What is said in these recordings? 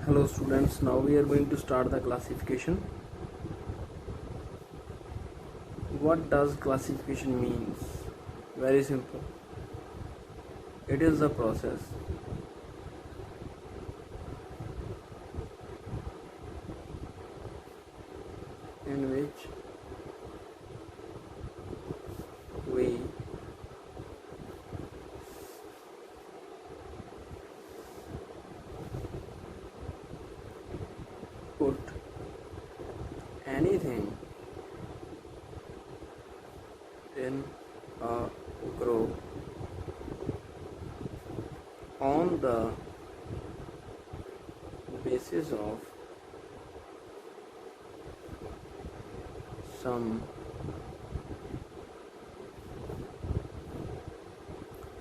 Hello students, now we are going to start the classification. What does classification means? Very simple. It is the process in which we put anything in a group on the basis of some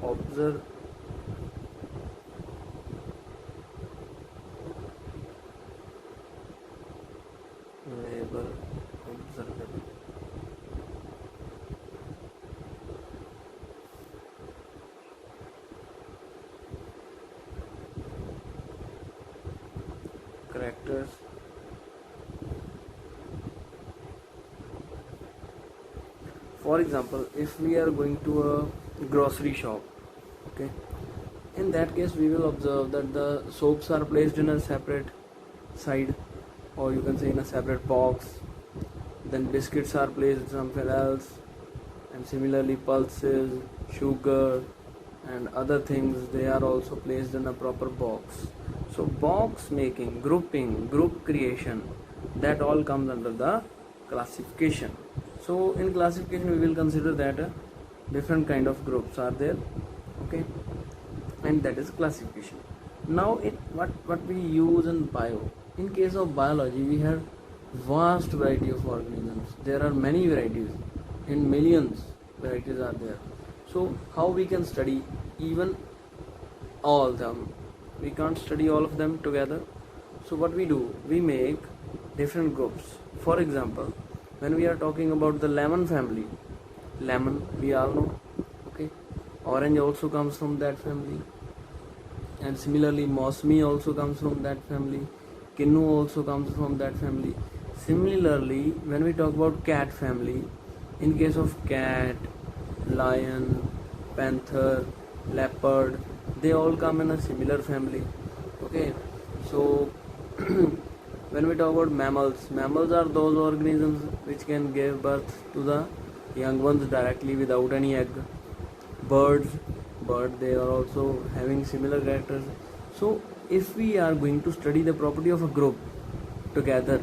observable observable characters for example, if we are going to a grocery shop, okay, in that case we will observe that the soaps are placed in a separate side, or you can say in a separate box. Then biscuits are placed somewhere else, and similarly pulses, sugar and other things, they are also placed in a proper box. So box making, grouping, group creation, that all comes under the classification. So in classification we will consider that different kind of groups are there, okay, and that is classification. Now what we use in bio, in case of biology we have vast variety of organisms. There are many varieties, in millions varieties are there. So how we can study even all them? We can't study all of them together. So what we do, we make different groups. For example, when we are talking about the lemon family, lemon we all know, okay, orange also comes from that family, and similarly Mosmi also comes from that family, Kinnu also comes from that family. Similarly, when we talk about cat family, in case of cat, lion, panther, leopard, they all come in a similar family, okay. So when we talk about mammals, mammals are those organisms which can give birth to the young ones directly without any egg. Birds, they are also having similar characters. So if we are going to study the property of a group together,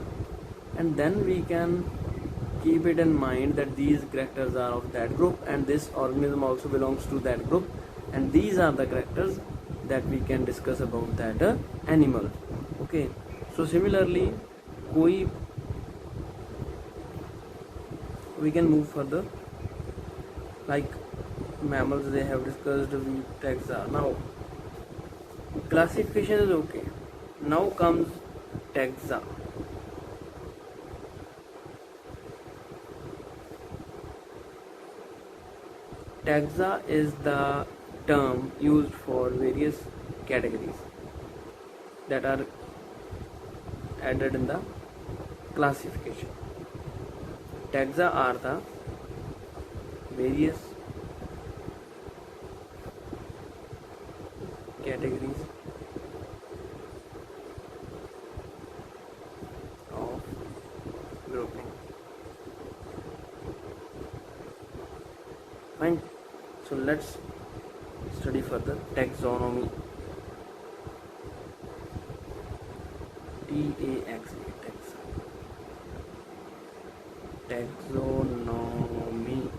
and then we can keep it in mind that these characters are of that group and this organism also belongs to that group, and these are the characters that we can discuss about that animal, okay. So similarly we can move further, like mammals they have discussed, we taxa. Now classification is okay, now comes taxa. Taxa is the term used for various categories that are added in the classification. Taxa are the various categories of grouping. Fine. So let's study further taxonomy. Taxonomy.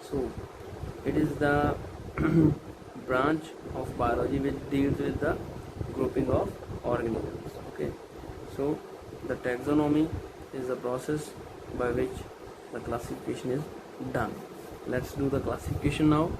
So it is the branch of biology which deals with the grouping of organisms, okay. So the taxonomy is the process by which the classification is done. Let's do the classification now.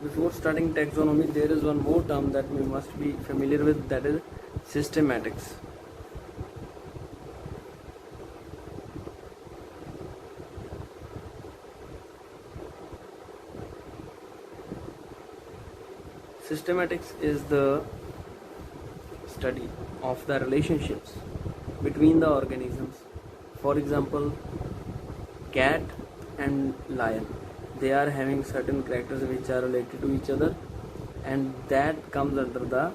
Before starting taxonomy, there is one more term that we must be familiar with, that is systematics. Systematics is the study of the relationships between the organisms. For example, cat and lion, they are having certain characters which are related to each other, and that comes under the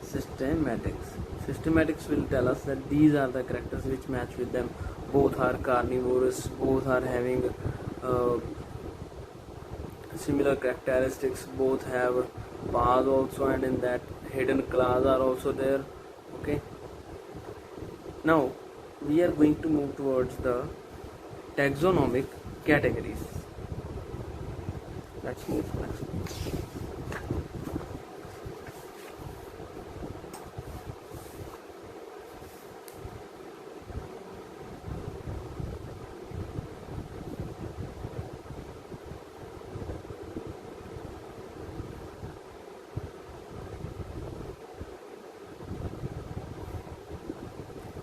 systematics. Systematics will tell us that these are the characters which match with them. Both are carnivorous, both are having uh, similar characteristics, both have paws also, and in that hidden claws are also there. Okay, now we are going to move towards the taxonomic categories. Let's move next.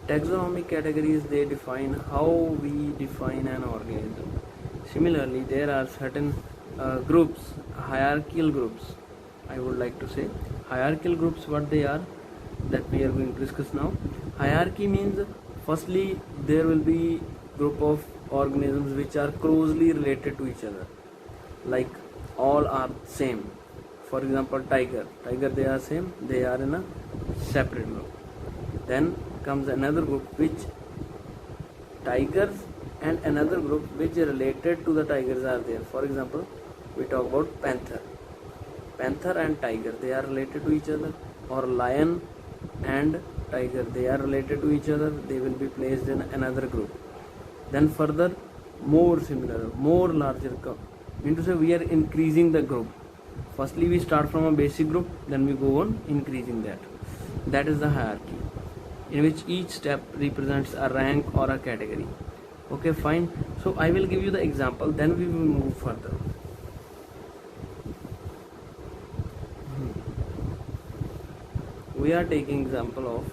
Taxonomic categories, they define how we define an organism. Similarly, there are certain groups, hierarchical groups. I would like to say hierarchical groups, what they are, that we are going to discuss now. Hierarchy means, firstly, there will be group of organisms which are closely related to each other, like all are same. For example, tiger, they are same, they are in a separate group. Then comes another group which tigers and another group which related to the tigers are there. For example, we talk about panther. Panther and tiger, they are related to each other. Or lion and tiger, they are related to each other. They will be placed in another group. Then further, more similar, more larger. Mean to say, we are increasing the group. Firstly, we start from a basic group, then we go on increasing that. That is the hierarchy, in which each step represents a rank or a category. Okay, fine. So I will give you the example, then we will move further. We are taking example of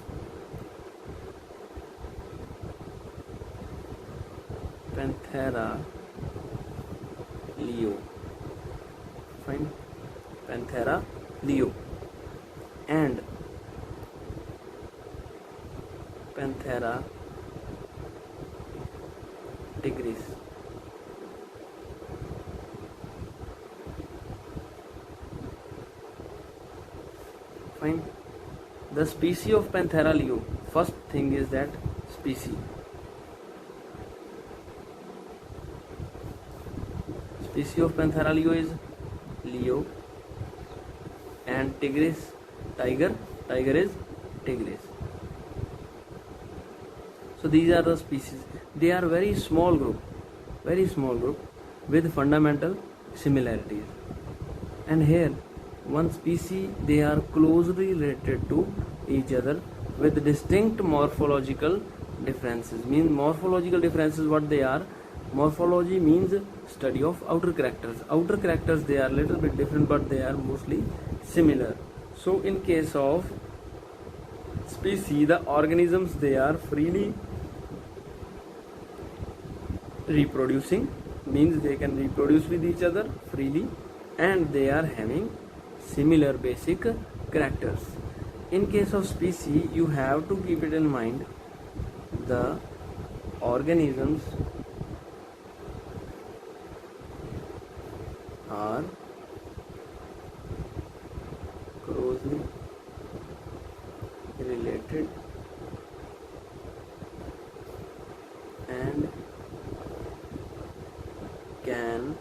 Panthera leo. Fine. Panthera leo and Panthera tigris. Fine. The species of Panthera leo. First thing is that species. Species of Panthera leo is leo, and tigris, tiger is tigris. So these are the species. They are very small group with fundamental similarities. And here, one species, they are closely related to each other with distinct morphological differences. Means morphological differences, what they are? Morphology means study of outer characters. Outer characters, they are little bit different, but they are mostly similar. So in case of species, the organisms, they are freely reproducing, means they can reproduce with each other freely, and they are having similar basic characters. In case of species, you have to keep it in mind, the organisms are closely related and can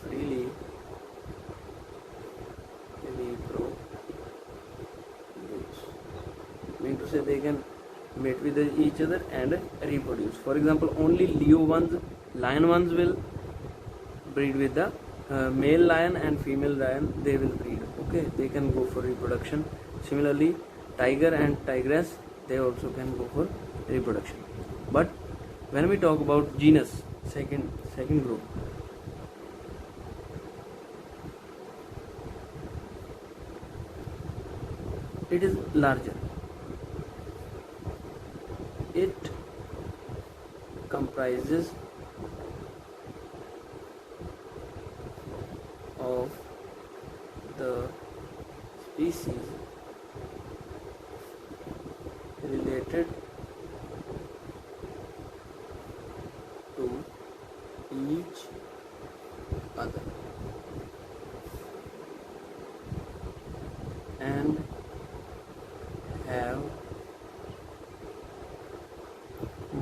freely reproduce. Mean to say, they can mate with each other and reproduce. For example, only lion ones will breed with the male lion, and female lion, they will breed. Okay, they can go for reproduction. Similarly, tiger and tigress, they also can go for reproduction. But when we talk about genus, second group, it is larger. It comprises of the related to each other and have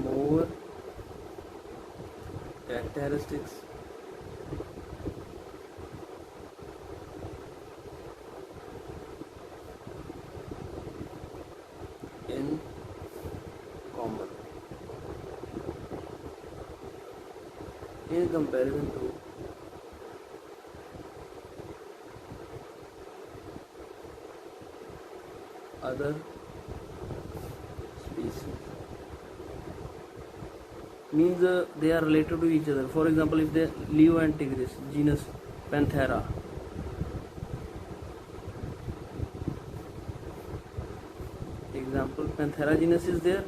more characteristics in common in comparison to other species. Means they are related to each other. For example, if they Leo and Tigris, genus Panthera. Example, Panthera genus is there,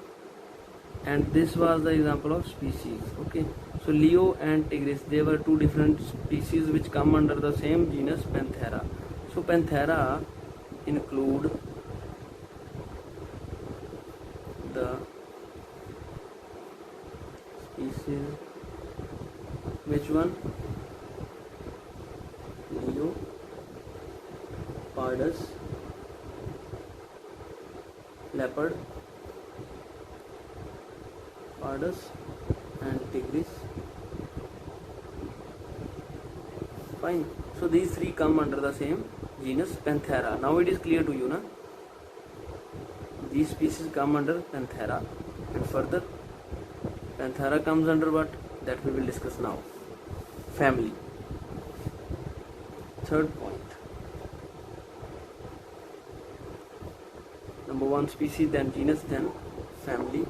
and this was the example of species. Okay, so Leo and Tigris, they were two different species which come under the same genus Panthera. So Panthera include the species, which one? Leo, Pardus, leopard, Pardus and Tigris. Fine. So these three come under the same genus Panthera. Now it is clear to you, na? These species come under Panthera, and further Panthera comes under what? That we will discuss now. Family. Third point. Number one, species, then genus, then family.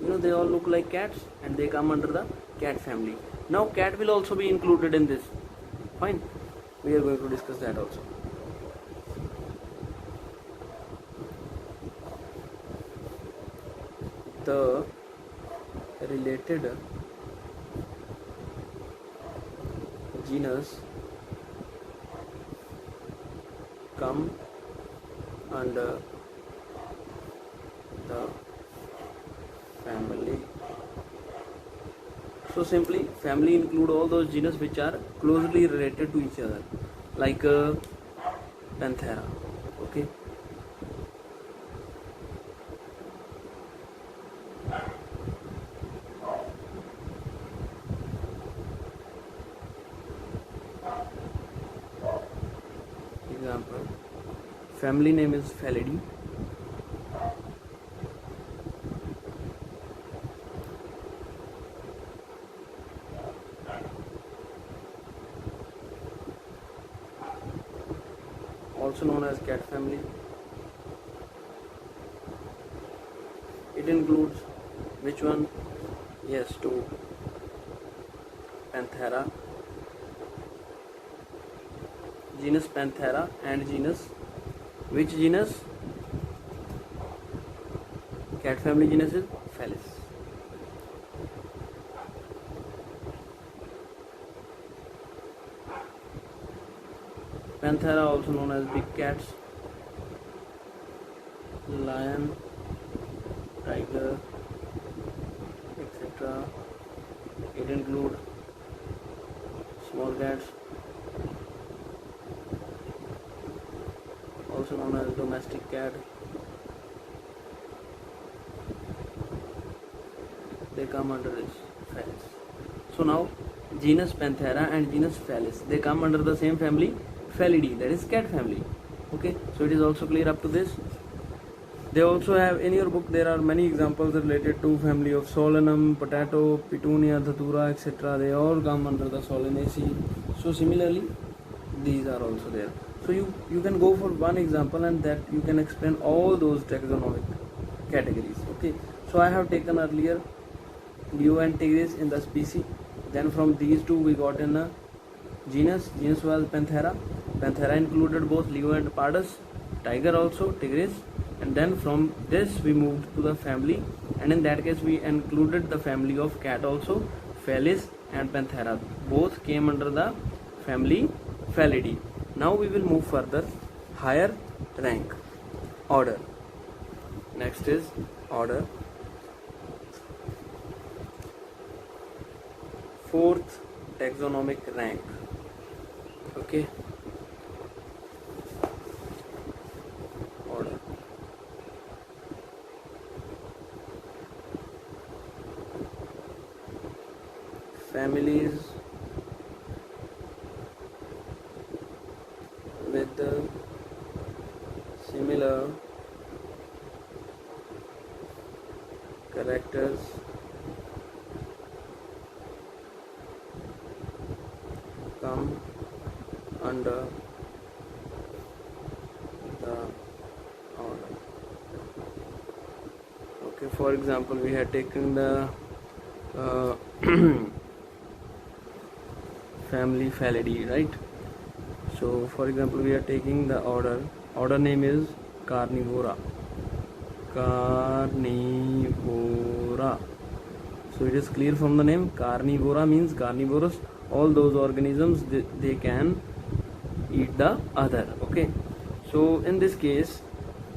You know, they all look like cats and they come under the cat family. Now cat will also be included in this. Fine. We are going to discuss that also. The related genus come under the family. So simply, family include all those genus which are closely related to each other, like Panthera. Okay. Example, family name is Felidae. Also known as cat family. It includes which one? Yes, two. Panthera, genus Panthera, and genus, which genus? Cat family genus is Felis. Panthera also known as big cats, lion, tiger, etc. It includes small cats, also known as domestic cat. They come under this Felis. So now genus Panthera and genus Felis, they come under the same family, Felidae, that is cat family. Okay, so it is also clear up to this. They also have, in your book there are many examples related to family of Solanum, potato, petunia, datura, etc. They all come under the Solanaceae. So similarly these are also there. So you can go for one example and that you can explain all those taxonomic categories. Okay, so I have taken earlier Leo and Tigris in the species. Then from these two we got in a genus. Genus was Panthera. Panthera included both Leo and Pardus, tiger also, Tigris. And then from this we moved to the family, and in that case we included the family of cat also, Felis and Panthera. Both came under the family Felidae. Now we will move further higher rank, order. Next is order. Fourth, taxonomic rank. Okay. Order. Families with the similar characters come under the order. Okay, for example, we had taken the family Felidae, right? So for example, we are taking the order name is Carnivora. Carnivora. So it is clear from the name, Carnivora means carnivorous. All those organisms, they can eat the other. Okay, so in this case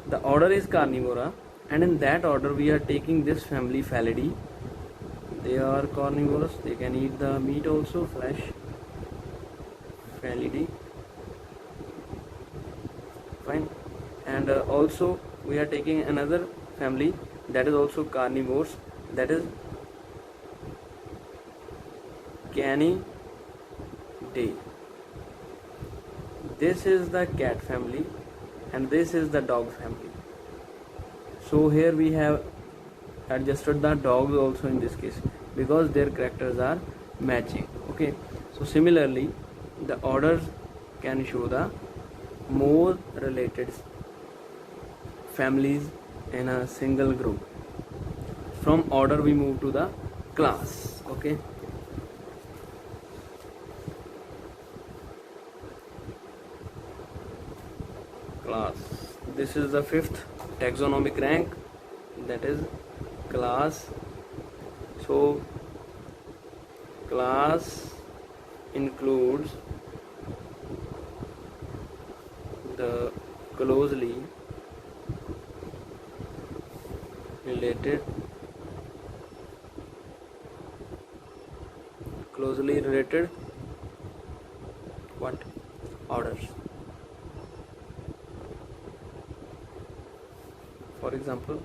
the order is Carnivora, and in that order we are taking this family Felidae. They are carnivorous, they can eat the meat also, flesh. Felidae, fine. And also we are taking another family that is also carnivores, that is Canidae. This is the cat family and this is the dog family. So here we have adjusted the dogs also in this case because their characters are matching. Okay, so similarly the orders can show the more related families in a single group. From order we move to the class. Okay, class. This is the fifth taxonomic rank, that is class. So class includes the closely related what orders. For example,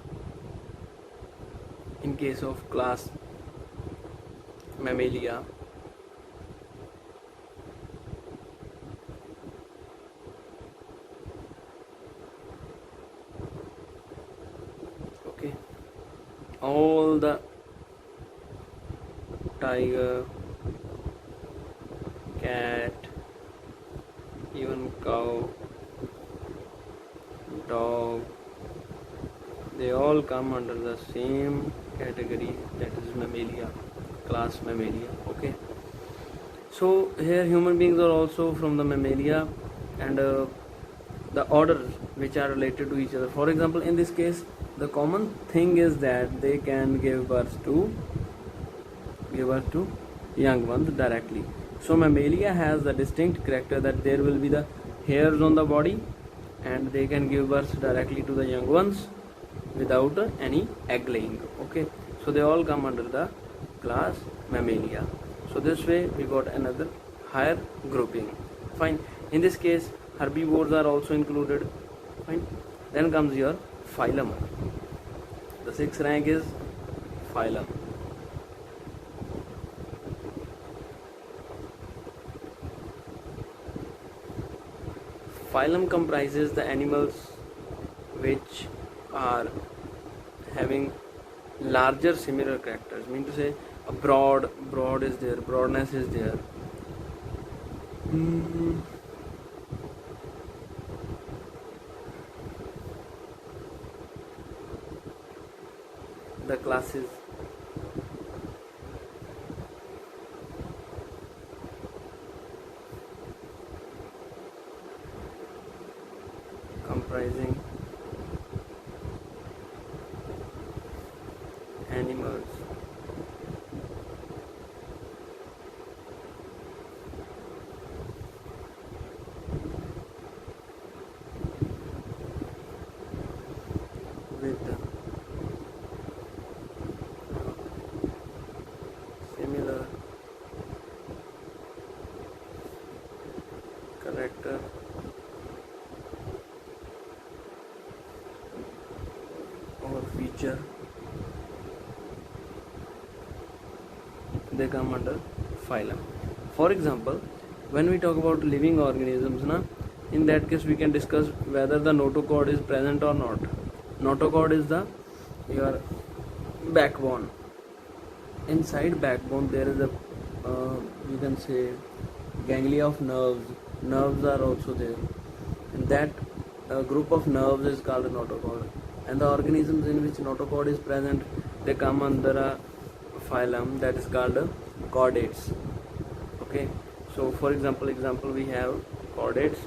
in case of class Mammalia, okay, all the tiger, cat, even cow, dog, they all come under the same category, that is Mammalia, class Mammalia. Okay, so here human beings are also from the Mammalia, and the orders which are related to each other. For example, in this case the common thing is that they can give birth to young ones directly. So Mammalia has the distinct character that there will be the hairs on the body and they can give birth directly to the young ones without any egg laying. Okay, so they all come under the class Mammalia. So this way we got another higher grouping. Fine. In this case herbivores are also included. Fine. Then comes your phylum. The sixth rank is phylum. Phylum comprises the animals which are having larger similar characters. Mean to say a broad is there, broadness is there. The classes comprising animals structure, they come under phylum. For example, when we talk about living organisms, in that case we can discuss whether the notochord is present or not. Notochord is your backbone. Inside backbone there is a you can say ganglia of nerves. Nerves are also there, and that group of nerves is called a notochord. And the organisms in which notochord is present, they come under a phylum that is called chordates. Okay, so for example we have chordates,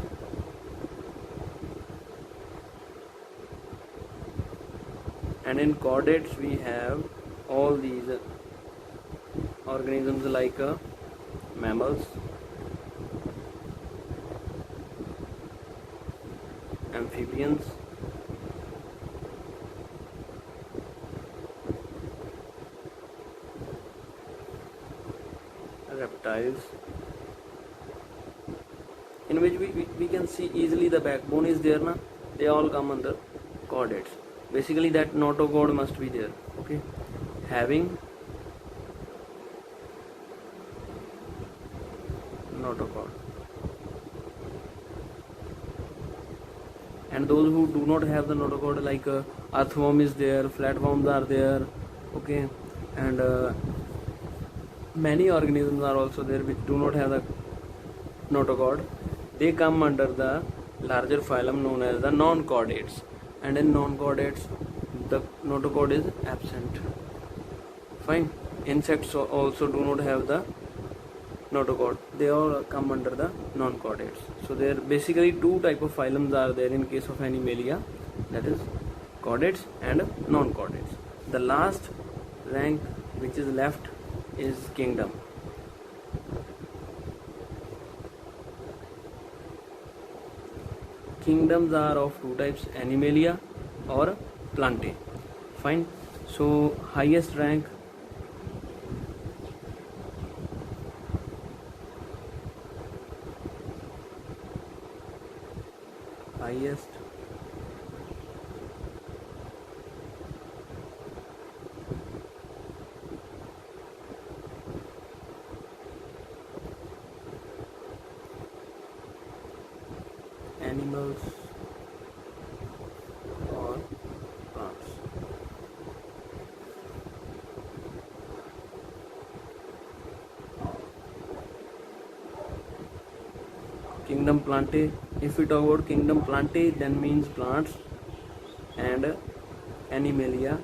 and in chordates we have all these organisms like mammals, amphibians, reptiles, in which we can see easily the backbone is there they all come under chordates. Basically that notochord must be there. Okay, having notochord. And those who do not have the notochord, like earthworm is there, flatworms are there, okay, and many organisms are also there which do not have the notochord. They come under the larger phylum known as the non-chordates, and in non-chordates the notochord is absent. Fine. Insects also do not have the notochord, they all come under the non-chordates. So there basically two type of phylums are there in case of Animalia, that is chordates and non-chordates. The last rank which is left is kingdom. Kingdoms are of two types, Animalia or Plantae. Fine. So highest rank animals or plants. Kingdom Plantae. If we talk about Kingdom Plantae, then means plants, and Animalia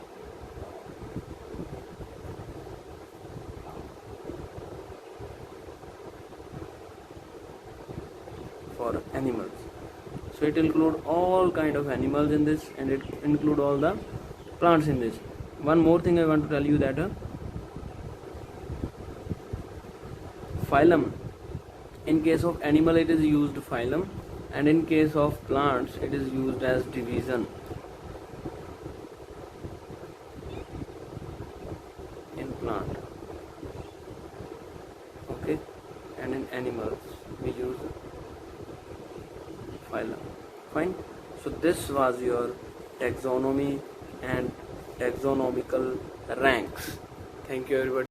for animals. So it include all kind of animals in this, and it include all the plants in this. One more thing I want to tell you, that phylum, in case of animal it is used phylum, and in case of plants it is used as division. In plant, okay, and in animals we use phylum. Fine. So this was your taxonomy and taxonomical ranks. Thank you everybody.